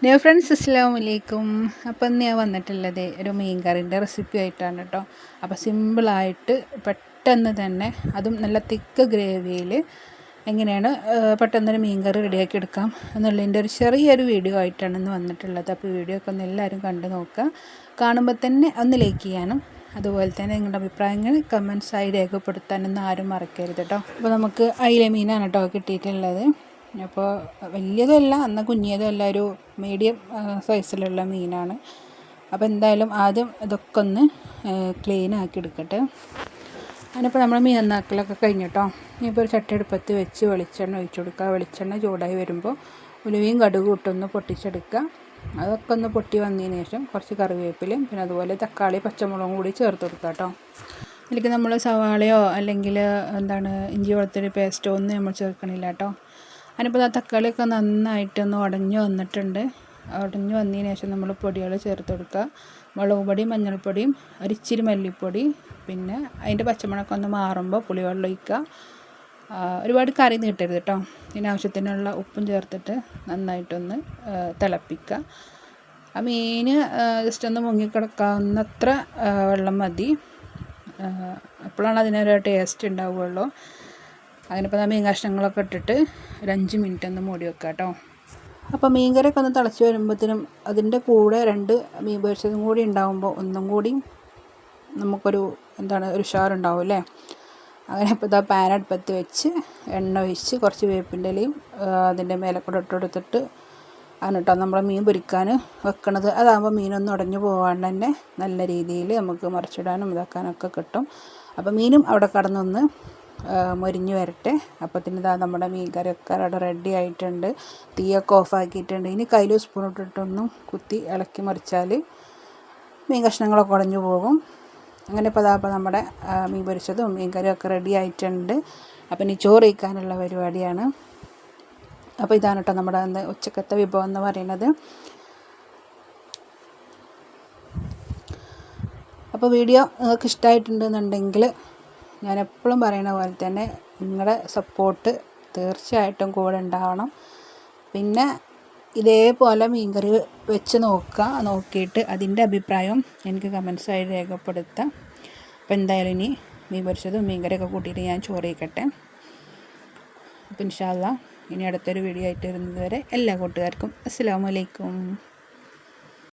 Dear friends, അസ്സലാമു അലൈക്കും. അപ്പം ഇന്ന് ഞാൻ വന്നിട്ടുള്ളത് ഒരു മീൻ കറിൻ്റെ റെസിപ്പി ആയിട്ടാണ് കേട്ടോ. അപ്പോൾ സിമ്പിളായിട്ട് പെട്ടെന്ന് തന്നെ, അതും നല്ല തിക്ക് ഗ്രേവിയിൽ എങ്ങനെയാണ് പെട്ടെന്നൊരു മീൻ കറി റെഡിയാക്കി എടുക്കാം എന്നുള്ളതിൻ്റെ ഒരു ചെറിയൊരു വീഡിയോ ആയിട്ടാണ് ഇന്ന് വന്നിട്ടുള്ളത്. അപ്പോൾ വീഡിയോ ഒക്കെ ഒന്ന് എല്ലാവരും കണ്ടു നോക്കുക. കാണുമ്പോൾ തന്നെ ഒന്ന് ലൈക്ക് ചെയ്യാനും അതുപോലെ തന്നെ നിങ്ങളുടെ അഭിപ്രായങ്ങൾ കമൻസായി രേഖപ്പെടുത്താനൊന്നും ആരും മറക്കരുത് കേട്ടോ. അപ്പോൾ നമുക്ക് അയില മീനാണ് കേട്ടോ കിട്ടിയിട്ടുള്ളത്. അപ്പോൾ വലിയതല്ല, എന്നാൽ കുഞ്ഞിയതല്ല, ഒരു മീഡിയം സൈസിലുള്ള മീനാണ്. അപ്പോൾ എന്തായാലും ആദ്യം ഇതൊക്കെ ഒന്ന് ക്ലീൻ ആക്കി എടുക്കട്ടെ. അതിനിപ്പോൾ നമ്മൾ മീൻ നന്നാക്കലൊക്കെ കഴിഞ്ഞിട്ടോ. ഇനിയിപ്പോൾ ഒരു ചട്ടി അടുപ്പത്ത് വെച്ച് വെളിച്ചെണ്ണ ഒഴിച്ചു കൊടുക്കുക. വെളിച്ചെണ്ണ ചൂടായി വരുമ്പോൾ ഉലുവയും കടുകും ഇട്ടൊന്ന് പൊട്ടിച്ചെടുക്കുക. അതൊക്കെ ഒന്ന് പൊട്ടി വന്നതിന് ശേഷം കുറച്ച് കറിവേപ്പിലയും പിന്നെ അതുപോലെ തക്കാളി പച്ചമുളകും കൂടി ചേർത്ത് കൊടുക്കുക കേട്ടോ. ഇതിലേക്ക് നമ്മൾ സവാളയോ അല്ലെങ്കിൽ ഇഞ്ചി വെളുത്തുള്ളി പേസ്റ്റോ ഒന്നും നമ്മൾ ചേർക്കണില്ല കേട്ടോ. അതിനിപ്പോൾ തക്കാളിയൊക്കെ നന്നായിട്ടൊന്ന് ഉടഞ്ഞു വന്നിട്ടുണ്ട്. ഉടഞ്ഞു വന്നതിന് ശേഷം നമ്മൾ പൊടികൾ ചേർത്ത് കൊടുക്കുക. മുളക് പൊടിയും മഞ്ഞൾപ്പൊടിയും ഒരിച്ചിരി മല്ലിപ്പൊടി, പിന്നെ അതിൻ്റെ പച്ചമുളകൊക്കെ ഒന്ന് മാറുമ്പോൾ പുളിവെള്ളം ഒഴിക്കുക. ഒരുപാട് കറി നീട്ടരുത് കേട്ടോ. ഇതിനാവശ്യത്തിനുള്ള ഉപ്പും ചേർത്തിട്ട് നന്നായിട്ടൊന്ന് തിളപ്പിക്കുക. ആ മീൻ ജസ്റ്റ് ഒന്ന് മുങ്ങിക്കിടക്കാവുന്നത്ര വെള്ളം മതി. അപ്പോഴാണ് അതിനൊരു ടേസ്റ്റ് ഉണ്ടാവുകയുള്ളൂ. അതിനിപ്പോൾ മീൻ കഷ്ണങ്ങളൊക്കെ ഇട്ടിട്ട് ഒരു 5 മിനിറ്റ് ഒന്ന് മൂടി വെക്കുക കേട്ടോ. അപ്പോൾ മീൻ കറിയൊക്കെ ഒന്ന് തിളച്ച് വരുമ്പോഴത്തേനും അതിൻ്റെ കൂടെ 2 മീൻ പൊരിച്ചതും കൂടി ഉണ്ടാകുമ്പോൾ ഒന്നും കൂടി നമുക്കൊരു ഒരു ഉഷാറുണ്ടാവും അല്ലേ. അങ്ങനെ ഇപ്പോൾ പാൻ അടുപ്പത്ത് വെച്ച് എണ്ണ ഒഴിച്ച് കുറച്ച് വേപ്പിൻ്റെ ഇലയും അതിൻ്റെ മേലെ കൂടെ ഇട്ടെടുത്തിട്ട് ആണ് കേട്ടോ നമ്മൾ മീൻ പൊരിക്കാൻ വെക്കണത്. അതാകുമ്പോൾ മീനൊന്നും ഉടഞ്ഞു പോകാണ്ട് തന്നെ നല്ല രീതിയിൽ നമുക്ക് മറിച്ചിടാനും ഇതാക്കാനൊക്കെ കിട്ടും. അപ്പോൾ മീനും അവിടെ കടന്നൊന്ന് മൊരിഞ്ഞ് വരട്ടെ. അപ്പോഴത്തേന് നമ്മുടെ മീൻ കറിയൊക്കെ അവിടെ റെഡി ആയിട്ടുണ്ട്. തീയൊക്കെ ഓഫാക്കിയിട്ടുണ്ട്. ഇനി കയ്യിൽ സ്പൂൺ ഇട്ടിട്ടൊന്നും കുത്തി ഇളക്കി മറിച്ചാൽ മീൻ കഷ്ണങ്ങളൊക്കെ ഉടഞ്ഞു പോകും. അങ്ങനെ ഇപ്പോൾ നമ്മുടെ മീൻ പൊരിച്ചതും മീൻ കറിയൊക്കെ റെഡി ആയിട്ടുണ്ട്. അപ്പം ഇനി ചോറ് വയ്ക്കാനുള്ള പരിപാടിയാണ്. അപ്പോൾ ഇതാണ് കേട്ടോ നമ്മുടെ ഉച്ചക്കത്തെ വിഭവം എന്ന് പറയുന്നത്. അപ്പോൾ വീഡിയോ നിങ്ങൾക്ക് ഇഷ്ടമായിട്ടുണ്ടെന്നുണ്ടെങ്കിൽ ഞാൻ എപ്പോഴും പറയുന്ന പോലെ തന്നെ നിങ്ങളുടെ സപ്പോർട്ട് തീർച്ചയായിട്ടും കൂടെ ഉണ്ടാവണം. പിന്നെ ഇതേപോലെ മീൻകറി വെച്ച് നോക്കിയിട്ട് അതിൻ്റെ അഭിപ്രായം എനിക്ക് കമൻസായി രേഖപ്പെടുത്താം. അപ്പോൾ എന്തായാലും ഇനി മീൻ പൊരിച്ചതും മീൻകറിയൊക്കെ കൂട്ടിയിട്ട് ഞാൻ ചോറ് കഴിക്കട്ടെ. അപ്പോൾ ഇൻഷാ അല്ലാഹ് ഇനി അടുത്തൊരു വീഡിയോ ആയിട്ട് വരുന്നത് വരെ എല്ലാ കൂട്ടുകാർക്കും അസ്സലാമു അലൈക്കും.